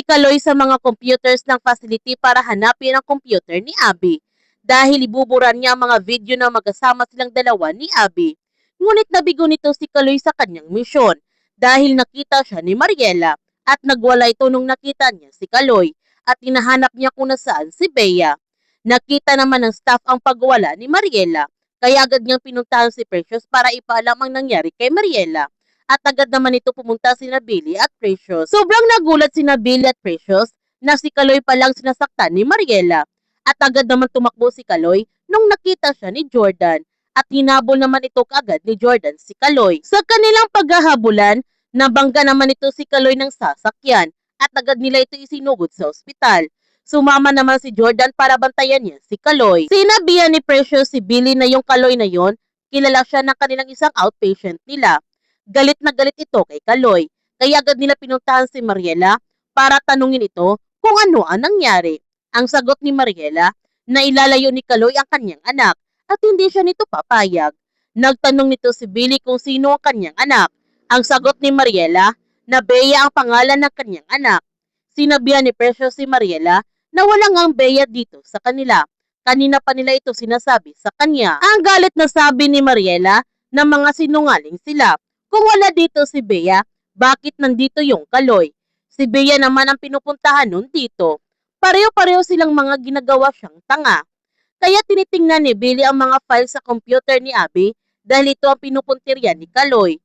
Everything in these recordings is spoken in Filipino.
si Kaloy sa mga computers ng facility para hanapin ang computer ni Abby. Dahil ibuburan niya ang mga video na magkasama silang dalawa ni Abby. Ngunit nabigo nito si Kaloy sa kanyang misyon dahil nakita siya ni Mariela at nagwala ito nung nakita niya si Kaloy at hinahanap niya kung nasaan si Bea. Nakita naman ng staff ang pagwala ni Mariela kaya agad niyang pinuntahan si Precious para ipaalam ang nangyari kay Mariela. At agad naman ito pumunta sina Billy at Precious. Sobrang nagulat sina Billy at Precious na si Kaloy palang sinasaktan ni Mariela. At agad naman tumakbo si Kaloy nung nakita siya ni Jordan. At hinabol naman ito kaagad ni Jordan si Kaloy. Sa kanilang paghahabulan, nabangga naman ito si Kaloy ng sasakyan at agad nila ito isinugod sa ospital. Sumama naman si Jordan para bantayan niya si Kaloy. Sinabihan ni Precious si Billy na yung Kaloy na yon, kilala siya ng kanilang isang outpatient nila. Galit na galit ito kay Kaloy, kaya agad nila pinuntahan si Mariela para tanungin ito kung ano ang nangyari. Ang sagot ni Mariela na ilalayo ni Kaloy ang kanyang anak at hindi siya nito papayag. Nagtanong nito si Billy kung sino ang kanyang anak. Ang sagot ni Mariela na Bea ang pangalan ng kanyang anak. Sinabihan ni Precious si Mariela na walang ang Bea dito sa kanila. Kanina pa nila ito sinasabi sa kanya. Ang galit na sabi ni Mariela na mga sinungaling sila. Kung wala dito si Bea, bakit nandito yung Kaloy? Si Bea naman ang pinupuntahan nun dito. Pareho-pareho silang mga ginagawa siyang tanga. Kaya tinitingnan ni Billy ang mga files sa computer ni Abby dahil ito ang pinupuntirya ni Kaloy.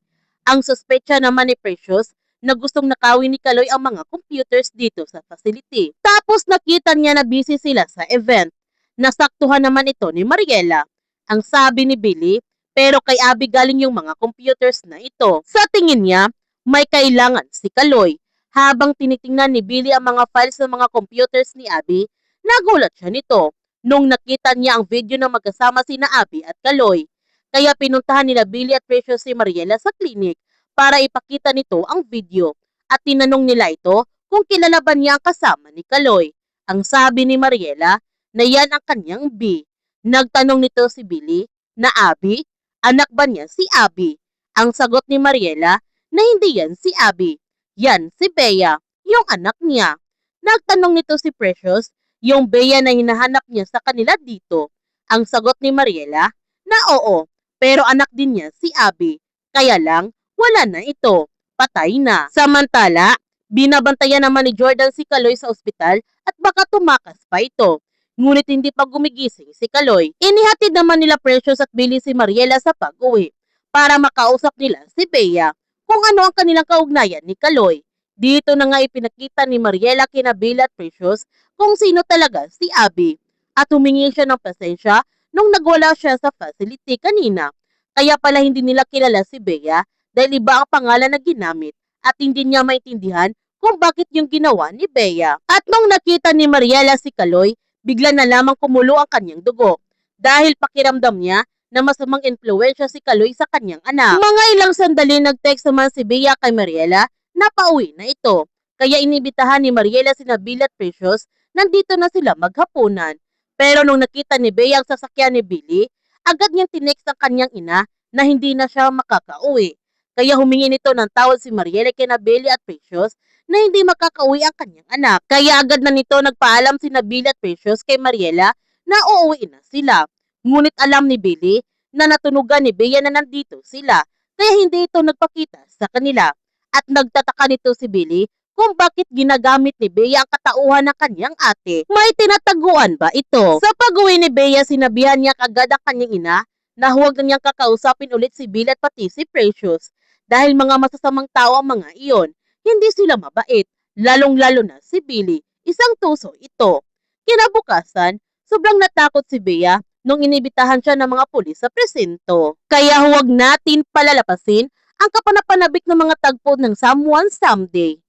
Ang suspetsya naman ni Precious na gustong nakawin ni Kaloy ang mga computers dito sa facility. Tapos nakita niya na busy sila sa event. Nasaktuhan naman ito ni Mariela. Ang sabi ni Billy, pero kay Abby galing yung mga computers na ito. Sa tingin niya, may kailangan si Kaloy. Habang tinitingnan ni Billy ang mga files ng mga computers ni Abby, nagulat siya nito nung nakita niya ang video na magkasama sina Abby at Kaloy. Kaya pinuntahan nila Billy at Precious si Mariela sa clinic para ipakita nito ang video. At tinanong nila ito kung kilala ba niya ang kasama ni Kaloy. Ang sabi ni Mariela na yan ang kanyang B. Nagtanong nito si Billy na Abby, anak ba niya si Abby? Ang sagot ni Mariela na hindi yan si Abby. Yan si Bea, yung anak niya. Nagtanong nito si Precious, yung Bea na hinahanap niya sa kanila dito. Ang sagot ni Mariela na oo, pero anak din niya si Abby. Kaya lang, wala na ito. Patay na. Samantala, binabantayan naman ni Jordan si Kaloy sa ospital at baka tumakas pa ito. Ngunit hindi pa gumigising si Kaloy. Inihatid naman nila Precious at Billy si Mariela sa pag-uwi para makausap nila si Bea kung ano ang kanilang kaugnayan ni Kaloy. Dito na nga ipinakita ni Mariela kina Billy at Precious kung sino talaga si Abby at humingi siya ng pasensya nung nagwala siya sa facility kanina. Kaya pala hindi nila kilala si Bea dahil iba ang pangalan na ginamit at hindi niya maintindihan kung bakit yung ginawa ni Bea. At nung nakita ni Mariela si Kaloy, bigla na lamang kumulo ang kanyang dugo dahil pakiramdam niya na masamang impluwensya si Kaloy sa kanyang anak. Mga ilang sandali nag-text naman si Bea kay Mariela na pauwi na ito. Kaya inibitahan ni Mariela sina Billy at Precious, nandito na sila maghapunan. Pero nung nakita ni Bea ang sasakyan ni Billy, agad niyang tinext ang kanyang ina na hindi na siya makakauwi. Kaya humingi nito ng tawad si Mariela kina Billy at Precious na hindi makakauwi ang kanyang anak. Kaya agad na nito nagpaalam si Billy at Precious kay Mariela na uuwi na sila. Ngunit alam ni Billy na natunugan ni Bea na nandito sila kaya hindi ito nagpakita sa kanila. At nagtataka nito si Billy kung bakit ginagamit ni Bea ang katauhan ng kanyang ate. May tinataguan ba ito? Sa pag-uwi ni Bea, sinabihan niya kagad ang kanyang ina na huwag na niyang kakausapin ulit si Billy at pati si Precious dahil mga masasamang tao ang mga iyon. Hindi sila mabait, lalong-lalo na si Billy. Isang tuso ito. Kinabukasan, sobrang natakot si Bea nung inibitahan siya ng mga pulis sa presinto. Kaya huwag natin palalapasin ang kapanapanabik ng mga tagpo ng Someone Someday.